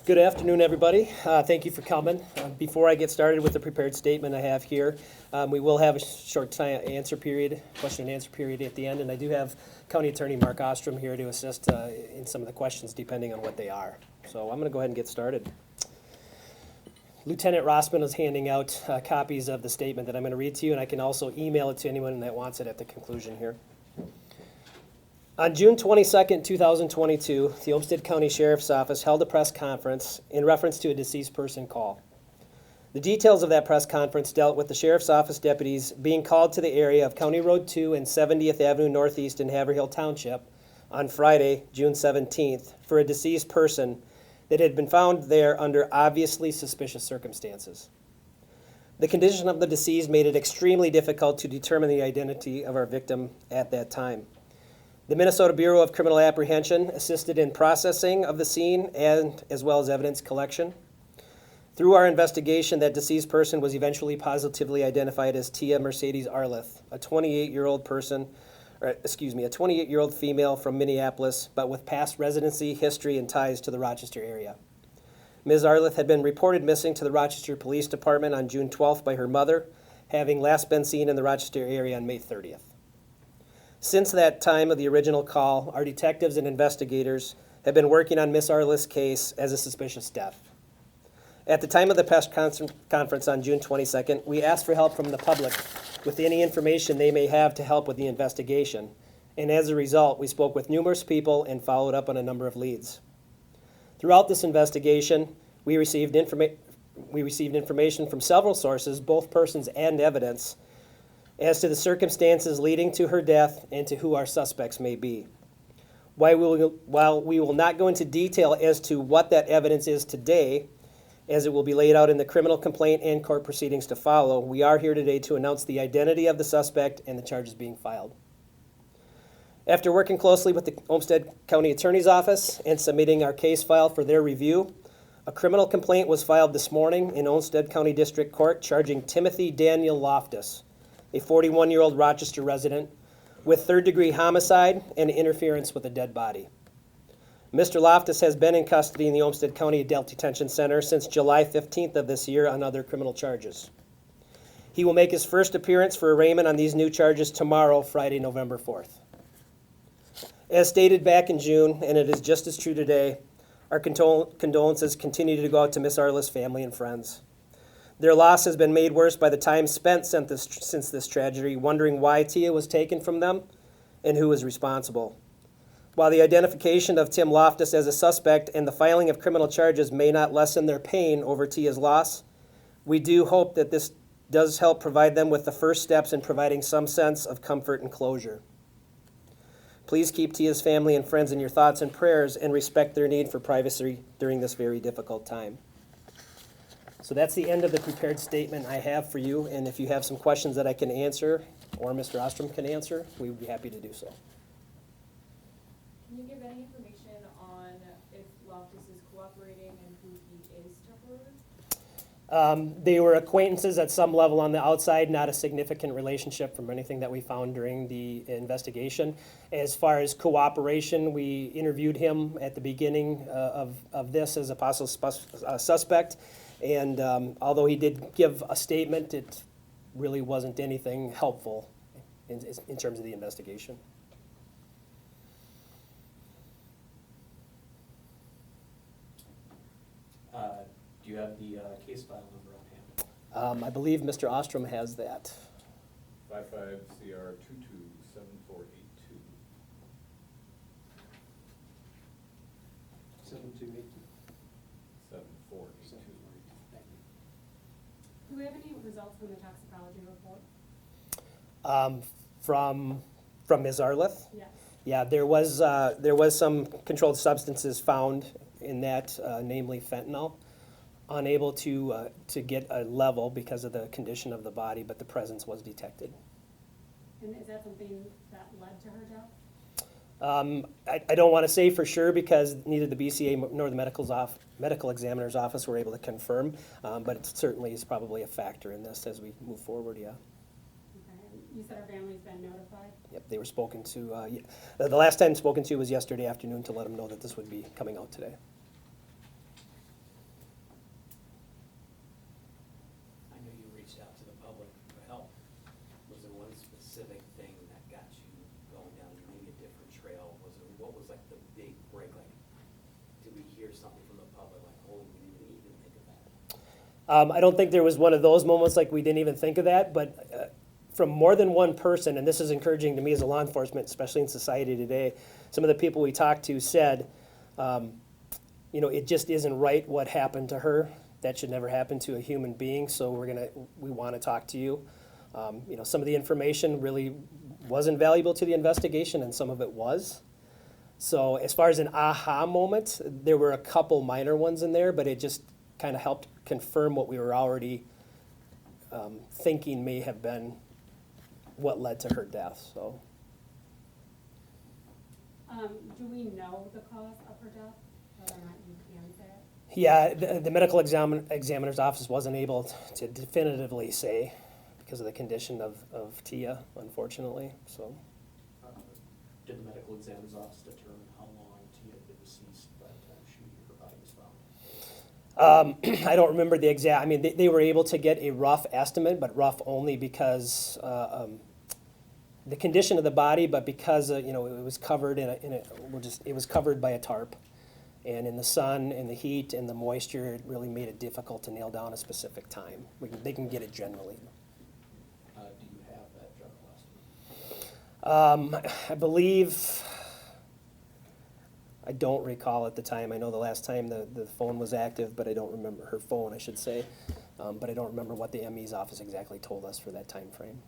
Good afternoon, everybody. Thank you for coming. Before I get started with the prepared statement I have here, we will have a short question and answer period at the end, and I do have County Attorney Mark Ostrom here to assist in some of the questions depending on what they are. So I'm going to go ahead and get started. Lieutenant Rossman is handing out copies of the statement that I'm going to read to you, and I can also email it to anyone that wants it at the conclusion here. On June 22nd, 2022, the Olmsted County Sheriff's Office held a press conference in reference to a deceased person call. The details of that press conference dealt with the Sheriff's Office deputies being called to the area of County Road 2 and 70th Avenue Northeast in Haverhill Township on Friday, June 17th, for a deceased person that had been found there under obviously suspicious circumstances. The condition of the deceased made it extremely difficult to determine the identity of our victim at that time. The Minnesota Bureau of Criminal Apprehension assisted in processing of the scene and as well as evidence collection. Through our investigation, that deceased person was eventually positively identified as Tia Mercedes Arleth, a 28-year-old female from Minneapolis, but with past residency, history, and ties to the Rochester area. Ms. Arleth had been reported missing to the Rochester Police Department on June 12th by her mother, having last been seen in the Rochester area on May 30th. Since that time of the original call, our detectives and investigators have been working on Ms. Arleth's case as a suspicious death. At the time of the press conference on June 22nd, we asked for help from the public with any information they may have to help with the investigation. And as a result, we spoke with numerous people and followed up on a number of leads. Throughout this investigation, we received information from several sources, both persons and evidence, as to the circumstances leading to her death and to who our suspects may be. While we will not go into detail as to what that evidence is today, as it will be laid out in the criminal complaint and court proceedings to follow, we are here today to announce the identity of the suspect and the charges being filed. After working closely with the Olmsted County Attorney's Office and submitting our case file for their review, a criminal complaint was filed this morning in Olmsted County District Court charging Timothy Daniel Loftus, a 41-year-old Rochester resident, with third-degree homicide and interference with a dead body. Mr. Loftus has been in custody in the Olmsted County Adult Detention Center since July 15th of this year on other criminal charges. He will make his first appearance for arraignment on these new charges tomorrow, Friday, November 4th. As stated back in June, and it is just as true today, our condolences continue to go out to Ms. Arleth's family and friends. Their loss has been made worse by the time spent since this tragedy, wondering why Tia was taken from them and who was responsible. While the identification of Tim Loftus as a suspect and the filing of criminal charges may not lessen their pain over Tia's loss, we do hope that this does help provide them with the first steps in providing some sense of comfort and closure. Please keep Tia's family and friends in your thoughts and prayers and respect their need for privacy during this very difficult time. So that's the end of the prepared statement I have for you, and if you have some questions that I can answer or Mr. Ostrom can answer, we would be happy to do so. Can you give any information on if Loftus is cooperating and who he is to her? They were acquaintances at some level on the outside, not a significant relationship from anything that we found during the investigation. As far as cooperation, we interviewed him at the beginning of this as a possible suspect. And although he did give a statement, it really wasn't anything helpful in terms of the investigation. Do you have the case file number on hand? I believe Mr. Ostrom has that. 55CR 227482. 7282. 7482. Do we have any results from the toxicology report? From Ms. Arleth? Yes. Yeah, there was some controlled substances found in that, namely fentanyl. Unable to get a level because of the condition of the body, but the presence was detected. And is that something that led to her death? I don't want to say for sure because neither the BCA nor the medical examiner's office were able to confirm, but it certainly is probably a factor in this as we move forward, yeah. Okay. You said our family's been notified? Yep, they were spoken to. The last time spoken to was yesterday afternoon to let them know that this would be coming out today. hear something from the public, like, oh, we didn't even think of that? I don't think there was one of those moments like we didn't even think of that, but from more than one person, and this is encouraging to me as a law enforcement, especially in society today, some of the people we talked to said, it just isn't right what happened to her. That should never happen to a human being, so we want to talk to you. Some of the information really wasn't valuable to the investigation, and some of it was. So as far as an aha moment, there were a couple minor ones in there, but it just kind of helped confirm what we were already thinking may have been what led to her death. So, do we know the cause of her death, whether or not you can say it? yeah, the medical examiner's office wasn't able to definitively say because of the condition of Tia, unfortunately. So, Did the medical examiner's office determine how long Tia had been deceased by the time her body was found? I don't remember the exact. I mean, they were able to get a rough estimate, but rough only because the condition of the body, but because it was covered it was covered by a tarp, and in the sun and the heat and the moisture, it really made it difficult to nail down a specific time. They can get it generally. Do you have that general estimate? I believe. I don't recall at the time. I know the last time the phone was active, but I don't remember her phone, I should say. But I don't remember what the ME's office exactly told us for that time frame.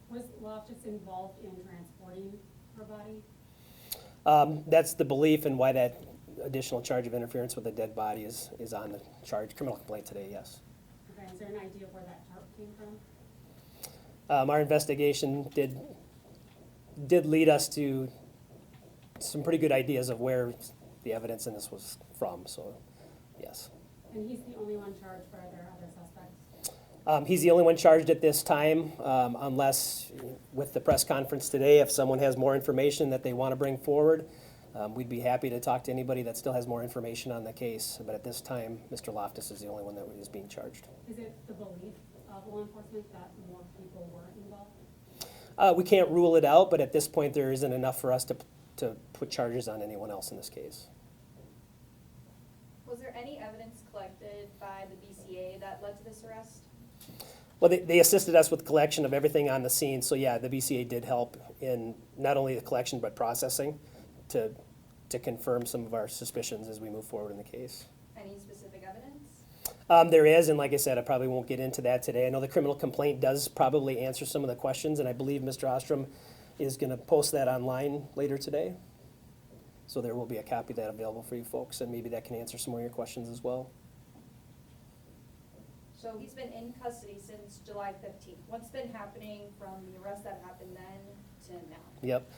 Was Loftus involved in transporting her body? That's the belief, and why that additional charge of interference with a dead body is on the criminal complaint today, yes. Okay, is there an idea of where that tarp came from? Our investigation did lead us to some pretty good ideas of where the evidence in this was from, so yes. And he's the only one charged, or are there other suspects? He's the only one charged at this time, unless with the press conference today, if someone has more information that they want to bring forward, we'd be happy to talk to anybody that still has more information on the case. But at this time, Mr. Loftus is the only one that is being charged. Is it the belief of law enforcement that more people were involved? We can't rule it out, but at this point, there isn't enough for us to put charges on anyone else in this case. Was there any evidence collected by the BCA that led to this arrest? Well, they assisted us with collection of everything on the scene, so yeah, the BCA did help in not only the collection but processing to confirm some of our suspicions as we move forward in the case. Any specific evidence? There is, and like I said, I probably won't get into that today. I know the criminal complaint does probably answer some of the questions, and I believe Mr. Ostrom is going to post that online later today. So there will be a copy of that available for you folks, and maybe that can answer some more of your questions as well. So he's been in custody since July 15th. What's been happening from the arrest that happened then to now? Yep.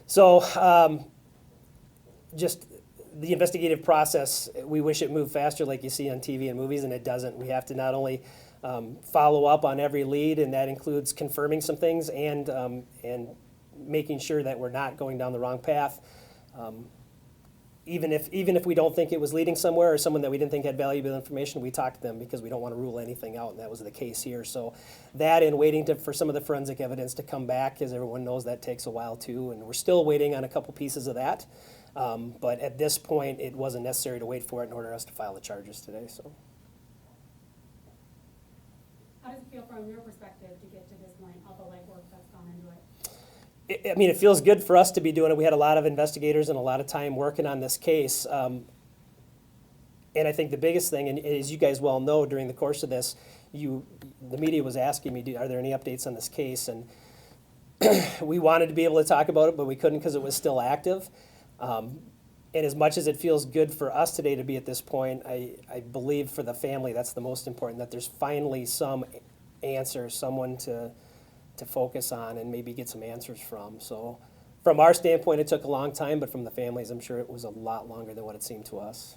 So just the investigative process, we wish it moved faster like you see on TV and movies, and it doesn't. We have to not only follow up on every lead, and that includes confirming some things and making sure that we're not going down the wrong path. Even if we don't think it was leading somewhere or someone that we didn't think had valuable information, we talk to them because we don't want to rule anything out, and that was the case here. So that and waiting for some of the forensic evidence to come back, as everyone knows, that takes a while too, and we're still waiting on a couple pieces of that. But at this point, it wasn't necessary to wait for it in order for us to file the charges today. So. How does it feel from your perspective to get to this point, all the legwork that's gone into it? I mean, it feels good for us to be doing it. We had a lot of investigators and a lot of time working on this case. And I think the biggest thing, and as you guys well know, during the course of this, the media was asking me, are there any updates on this case? And we wanted to be able to talk about it, but we couldn't because it was still active. And as much as it feels good for us today to be at this point, I believe for the family that's the most important, that there's finally some answer, someone to focus on and maybe get some answers from. So from our standpoint, it took a long time, but from the families, I'm sure it was a lot longer than what it seemed to us.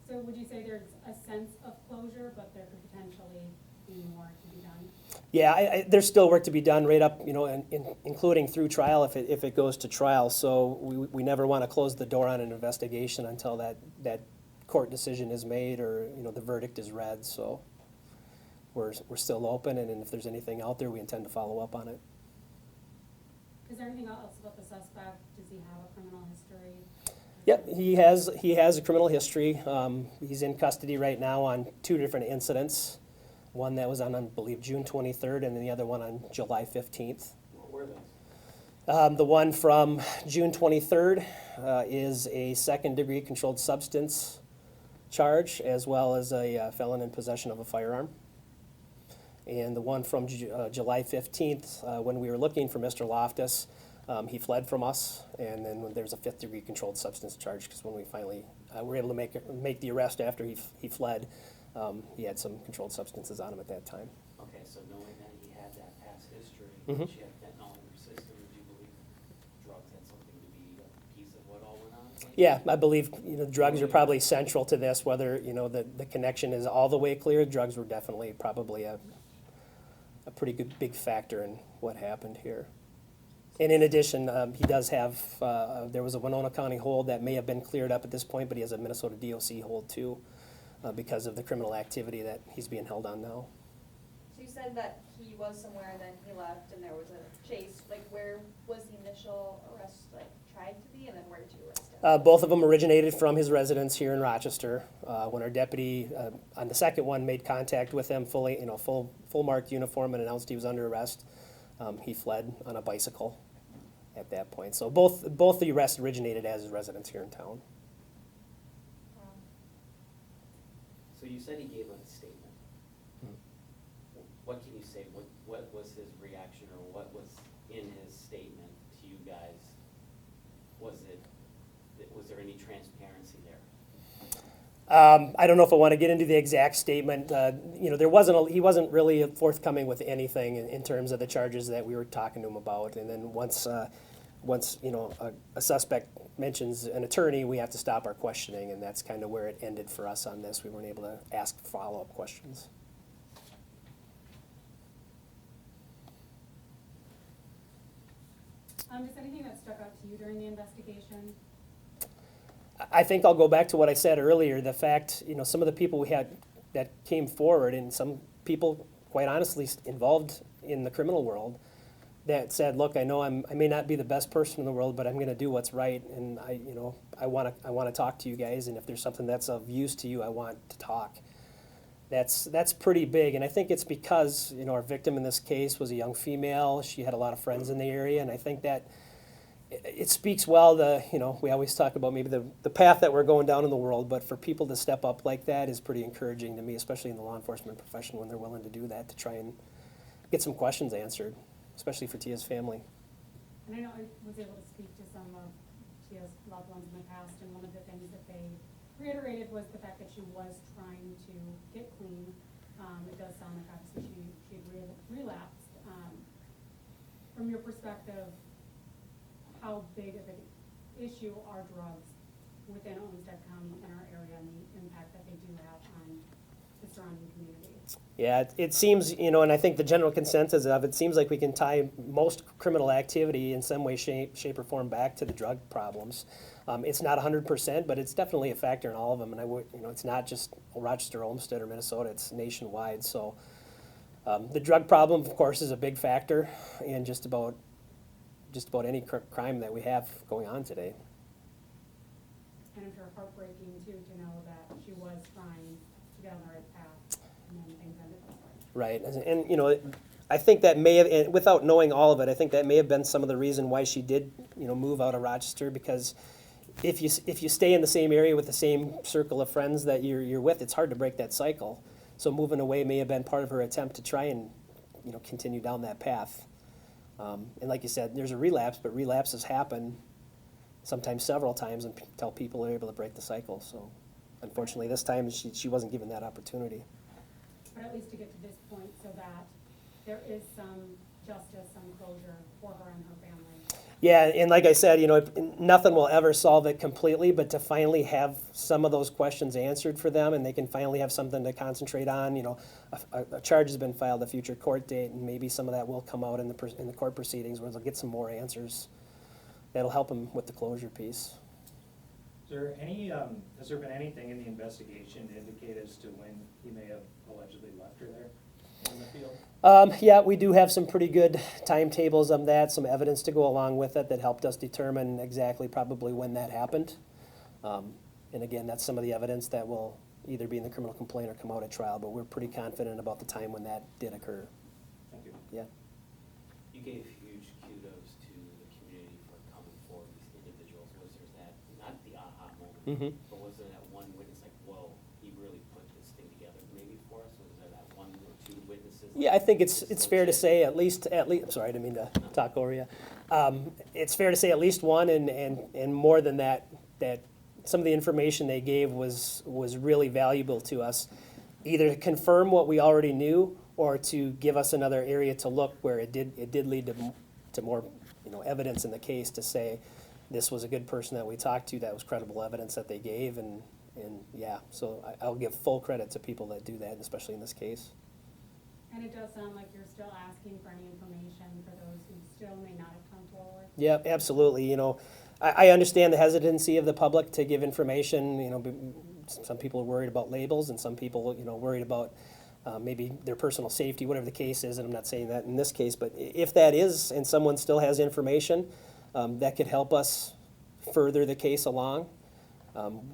So would you say there's a sense of closure, but there could potentially be more to be done? Yeah, there's still work to be done right up, including through trial if it goes to trial. So we never want to close the door on an investigation until that court decision is made or the verdict is read. So we're still open, and if there's anything out there, we intend to follow up on it. Is there anything else about the suspect? Does he have a criminal history? Yep, he has a criminal history. He's in custody right now on 2 different incidents. One that was on, I believe, June 23rd, and then the other one on July 15th. What were those? The one from June 23rd is a second-degree controlled substance charge, as well as a felon in possession of a firearm. And the one from July 15th, when we were looking for Mr. Loftus, he fled from us, and then there's a 5th-degree controlled substance charge, because when we finally were able to make the arrest after he fled, he had some controlled substances on him at that time. Okay, so knowing that he had that past history, Mhm. she had fentanyl in her system, do you believe drugs had something to be a piece of what all went on? Yeah, I believe drugs are probably central to this. Whether the connection is all the way clear, drugs were definitely probably a pretty good big factor in what happened here. And in addition, he does have there was a Winona County hold that may have been cleared up at this point, but he has a Minnesota DOC hold too, because of the criminal activity that he's being held on now. So you said that he was somewhere and then he left and there was a chase. Like, where was the initial arrest, like, tried to be, and then where did you arrest him? Both of them originated from his residence here in Rochester. When our deputy on the second one made contact with him, fully, full marked uniform, and announced he was under arrest, he fled on a bicycle at that point. So both the arrests originated as his residence here in town. So you said he gave a statement. What can you say, what was his reaction, or what was in his statement to you guys? Was there any transparency there? I don't know if I want to get into the exact statement. He wasn't really forthcoming with anything in terms of the charges that we were talking to him about. And then once a suspect mentions an attorney, we have to stop our questioning, and that's kind of where it ended for us on this. We weren't able to ask follow-up questions. Just anything that stuck out to you during the investigation? I think I'll go back to what I said earlier, the fact, some of the people we had that came forward, and some people, quite honestly, involved in the criminal world, that said, look, I know I may not be the best person in the world, but I'm going to do what's right, and I want to talk to you guys, and if there's something that's of use to you, I want to talk. That's pretty big, and I think it's because our victim in this case was a young female. She had a lot of friends in the area, and I think that it speaks well to, we always talk about maybe the path that we're going down in the world, but for people to step up like that is pretty encouraging to me, especially in the law enforcement profession, when they're willing to do that, to try and get some questions answered, especially for Tia's family. And I know I was able to speak to some of Tia's loved ones in the past, and one of the things that they reiterated was the fact that she was trying to get clean. It does sound like obviously she had relapsed. From your perspective, how big of an issue are drugs within Olmsted County and our area, and the impact that they do have on the surrounding community? Yeah, it seems, and I think the general consensus of it seems like we can tie most criminal activity in some way, shape, or form back to the drug problems. It's not 100%, but it's definitely a factor in all of them. And it's not just Rochester, Olmsted, or Minnesota; it's nationwide. So the drug problem, of course, is a big factor in just about any crime that we have going on today. And I'm sure heartbreaking too to know that she was trying to get on the right path, and then things ended this way. Right, and I think that may have, and without knowing all of it, I think that may have been some of the reason why she did, move out of Rochester, because if you stay in the same area with the same circle of friends that you're with, it's hard to break that cycle. So moving away may have been part of her attempt to try and, continue down that path. And like you said, there's a relapse, but relapses happen sometimes several times until people are able to break the cycle. So unfortunately, this time she wasn't given that opportunity. But at least to get to this point so that there is some justice, some closure for her and her family. Yeah, and like I said, nothing will ever solve it completely, but to finally have some of those questions answered for them, and they can finally have something to concentrate on. A charge has been filed, a future court date, and maybe some of that will come out in the court proceedings where they'll get some more answers. That'll help them with the closure piece. Has there been anything in the investigation to indicate as to when he may have allegedly left her there in the field? Yeah, we do have some pretty good timetables on that, some evidence to go along with it that helped us determine exactly probably when that happened. And again, that's some of the evidence that will either be in the criminal complaint or come out at trial, but we're pretty confident about the time when that did occur. Thank you. Yeah. You gave huge kudos to the community for coming forward, these individuals. Was there that, not the aha moment, but was there that one witness like, whoa, he really put this thing together maybe for us? Was there that one or two witnesses? Yeah, I think it's fair to say at least, I'm sorry, I didn't mean to talk over you. It's fair to say at least one, and more than that, that some of the information they gave was really valuable to us, either to confirm what we already knew or to give us another area to look where it did lead to more, evidence in the case to say this was a good person that we talked to, that was credible evidence that they gave, and yeah, so I'll give full credit to people that do that, especially in this case. And it does sound like you're still asking for any information for those who still may not have come forward. Yeah, absolutely. I understand the hesitancy of the public to give information. Some people are worried about labels, and some people, worried about maybe their personal safety, whatever the case is. And I'm not saying that in this case, but if that is, and someone still has information that could help us further the case along,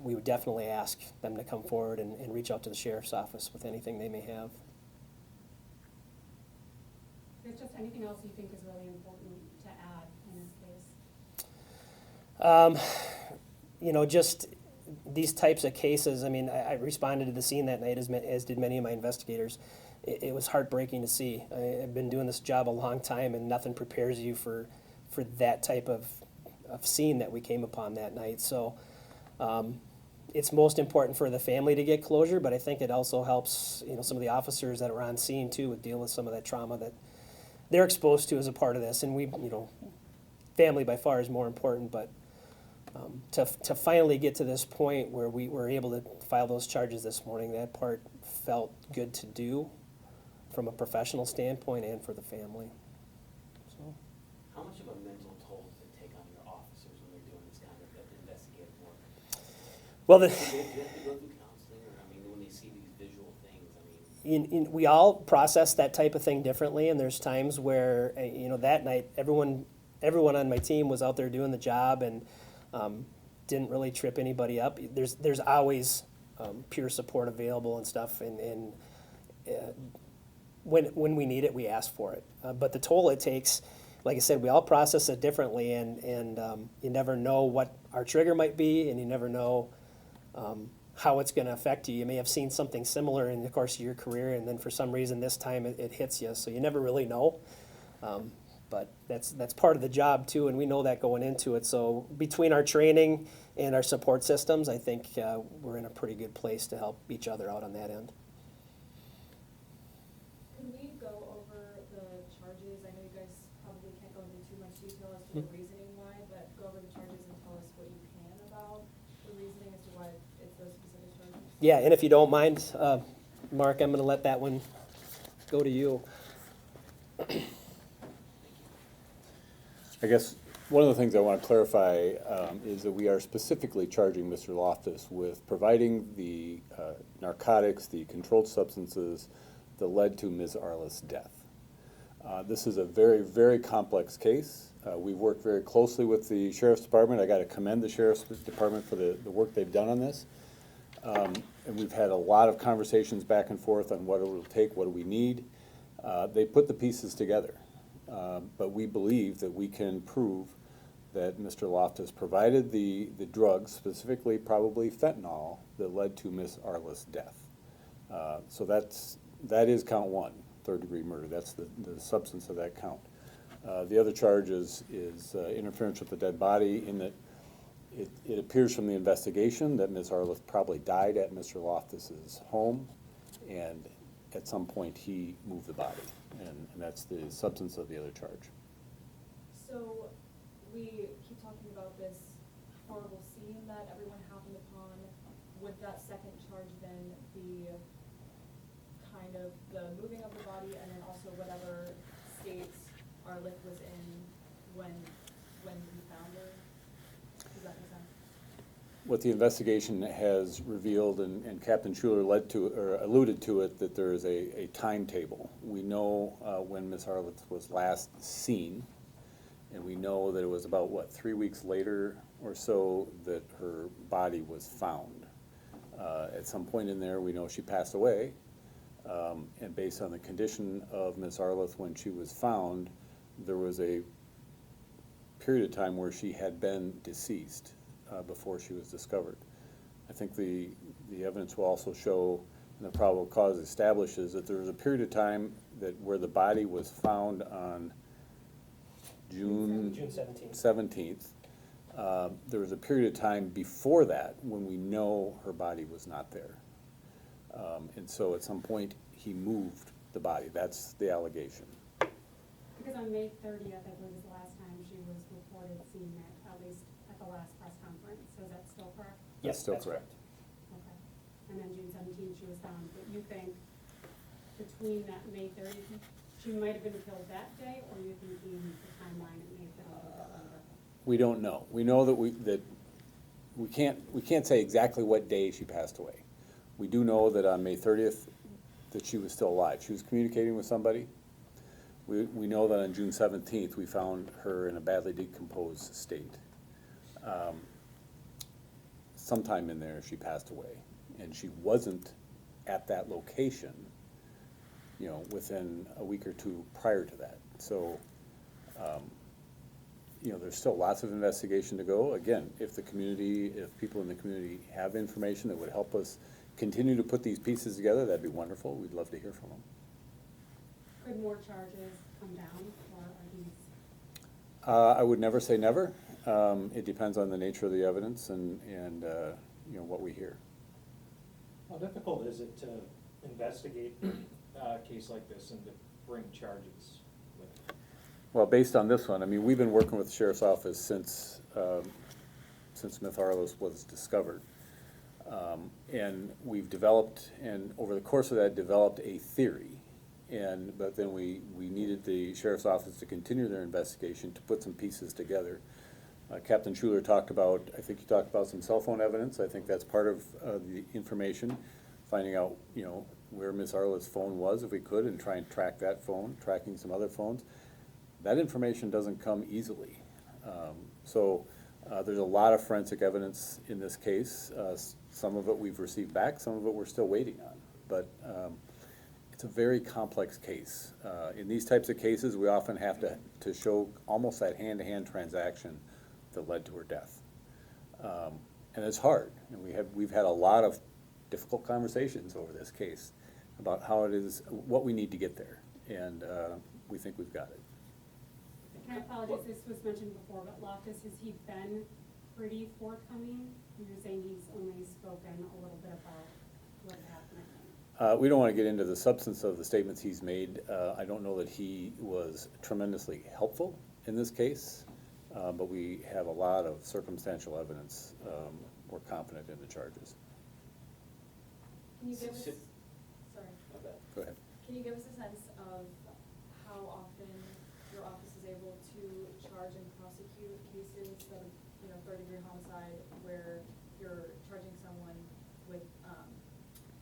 we would definitely ask them to come forward and reach out to the sheriff's office with anything they may have. Is there just anything else you think is really important to add in this case? Just these types of cases. I mean, I responded to the scene that night, as did many of my investigators. It was heartbreaking to see. I've been doing this job a long time, and nothing prepares you for that type of scene that we came upon that night. So it's most important for the family to get closure, but I think it also helps, some of the officers that are on scene too with dealing with some of that trauma that they're exposed to as a part of this. And family by far is more important, but to finally get to this point where we were able to file those charges this morning, that part felt good to do from a professional standpoint and for the family. So. How much of a mental toll does it take on your officers when they're doing this kind of investigative work? Well, Do you have to go through counseling, or when they see these visual things, we all process that type of thing differently, and there's times where that night everyone on my team was out there doing the job and didn't really trip anybody up. There's always peer support available and stuff, and when we need it, we ask for it. But the toll it takes, like I said, we all process it differently, and you never know what our trigger might be, and you never know how it's going to affect you. You may have seen something similar in the course of your career, and then for some reason this time it hits you, so you never really know. But that's part of the job too, and we know that going into it. So between our training and our support systems, I think we're in a pretty good place to help each other out on that end. Can we go over the charges? I know you guys probably can't go into too much detail as to the reasoning why, but go over the charges and tell us what you can about the reasoning as to why it's those specific charges. Yeah, and if you don't mind, Mark, I'm going to let that one go to you. I guess one of the things I want to clarify is that we are specifically charging Mr. Loftus with providing the narcotics, the controlled substances that led to Ms. Arleth's death. This is a very, very complex case. We've worked very closely with the Sheriff's Department. I got to commend the Sheriff's Department for the work they've done on this. And we've had a lot of conversations back and forth on what it will take, what do we need. They put the pieces together. But we believe that we can prove that Mr. Loftus provided the drugs, specifically probably fentanyl, that led to Ms. Arleth's death. So that is count one, third-degree murder. That's the substance of that count. The other charge is interference with the dead body, in that it appears from the investigation that Ms. Arleth probably died at Mr. Loftus's home, and at some point he moved the body. And that's the substance of the other charge. So we keep talking about this horrible scene that everyone happened upon. Would that second charge then be kind of the moving of the body and then also whatever states Arleth was in when we found her? Does that make sense? What the investigation has revealed, and Captain Schuler alluded to it, that there is a timetable. We know when Ms. Arleth was last seen, And we know that it was about, what, 3 weeks later or so that her body was found. At some point in there, we know she passed away. And based on the condition of Miss Arleth when she was found, there was a period of time where she had been deceased before she was discovered. I think the evidence will also show, and the probable cause establishes, that there was a period of time where the body was found on June June 17th. 17th. There was a period of time before that when we know her body was not there. And so at some point, he moved the body. That's the allegation. Because on May 30th, I believe was the last time she was reported seen at least at the last press conference. So is that still correct? Yes, That's still that's correct. Okay. And then June 17th, she was found. But you think between that May 30th, she might have been killed that day, or you thinking the timeline it may have been a little bit longer? We don't know. We know that we can't say exactly what day she passed away. We do know that on May 30th that she was still alive. She was communicating with somebody. We know that on June 17th we found her in a badly decomposed state. Sometime in there she passed away, and she wasn't at that location, you know, within a week or two prior to that. So, you know, there's still lots of investigation to go. Again, if people in the community have information that would help us continue to put these pieces together, that'd be wonderful. We'd love to hear from them. Could more charges come down, or are these? I would never say never. It depends on the nature of the evidence and you know, what we hear. How difficult is it to investigate a case like this and to bring charges with it? Well, based on this one, I mean, we've been working with the Sheriff's Office since Miss Arleth was discovered. And we've developed, and over the course of that, developed a theory. But then we needed the Sheriff's Office to continue their investigation to put some pieces together. Captain Schuler talked about, I think he talked about some cell phone evidence. I think that's part of the information, finding out, you know, where Miss Arleth's phone was, if we could, and try and track that phone, tracking some other phones. That information doesn't come easily. So there's a lot of forensic evidence in this case. Some of it we've received back, some of it we're still waiting on. But it's a very complex case. In these types of cases, we often have to show almost that hand-to-hand transaction that led to her death. And it's hard. And we've had a lot of difficult conversations over this case about how it is, what we need to get there. And we think we've got it. And I apologize, this was mentioned before, but Loftus, has he been pretty forthcoming? You're saying he's only spoken a little bit about what happened. We don't want to get into the substance of the statements he's made. I don't know that he was tremendously helpful in this case, but we have a lot of circumstantial evidence. We're confident in the charges. Can you give us, sorry, Go ahead. can you give us a sense of how often your office is able to charge and prosecute cases of, you know, third-degree homicide where you're charging someone with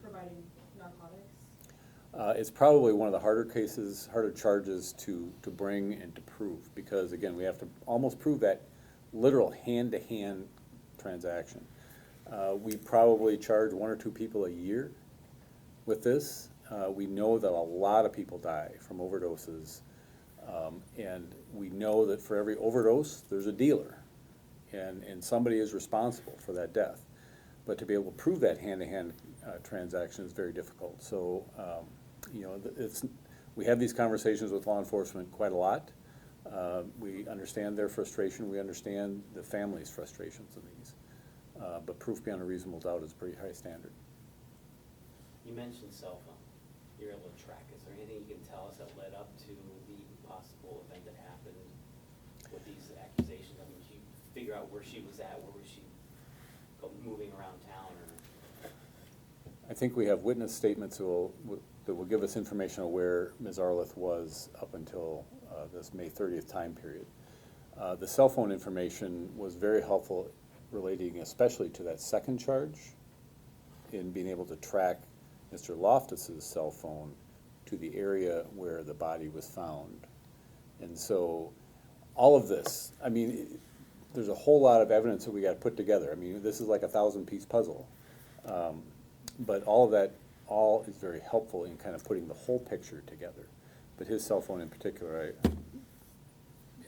providing narcotics? It's probably one of the harder charges to bring and to prove, because again, we have to almost prove that literal hand-to-hand transaction. We probably charge 1 or 2 people a year with this. We know that a lot of people die from overdoses, and we know that for every overdose, there's a dealer, and somebody is responsible for that death. But to be able to prove that hand-to-hand transaction is very difficult. So, you know, we have these conversations with law enforcement quite a lot. We understand their frustration. We understand the family's frustrations in these. But proof beyond a reasonable doubt is a pretty high standard. You mentioned cell phone. You're able to track. Is there anything you can tell us that led up to the possible event that happened with these accusations? I mean, did you figure out where she was at? Where was she moving around town? Or? I think we have witness statements that will give us information on where Ms. Arleth was up until this May 30th time period. The cell phone information was very helpful, relating especially to that second charge, in being able to track Mr. Loftus's cell phone to the area where the body was found. And so all of this, I mean, there's a whole lot of evidence that we got to put together. I mean, this is like a 1,000-piece puzzle. But all of that, all is very helpful in kind of putting the whole picture together. But his cell phone in particular,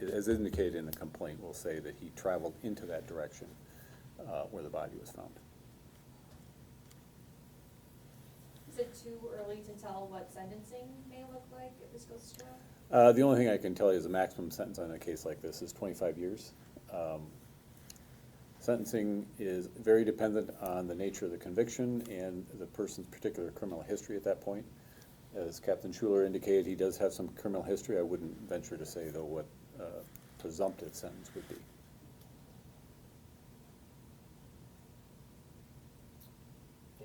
as indicated in the complaint, will say that he traveled into that direction where the body was found. Is it too early to tell what sentencing may look like if this goes to trial? The only thing I can tell you is the maximum sentence on a case like this is 25 years. Sentencing is very dependent on the nature of the conviction and the person's particular criminal history at that point. As Captain Schuler indicated, he does have some criminal history. I wouldn't venture to say, though, what presumptive sentence would be.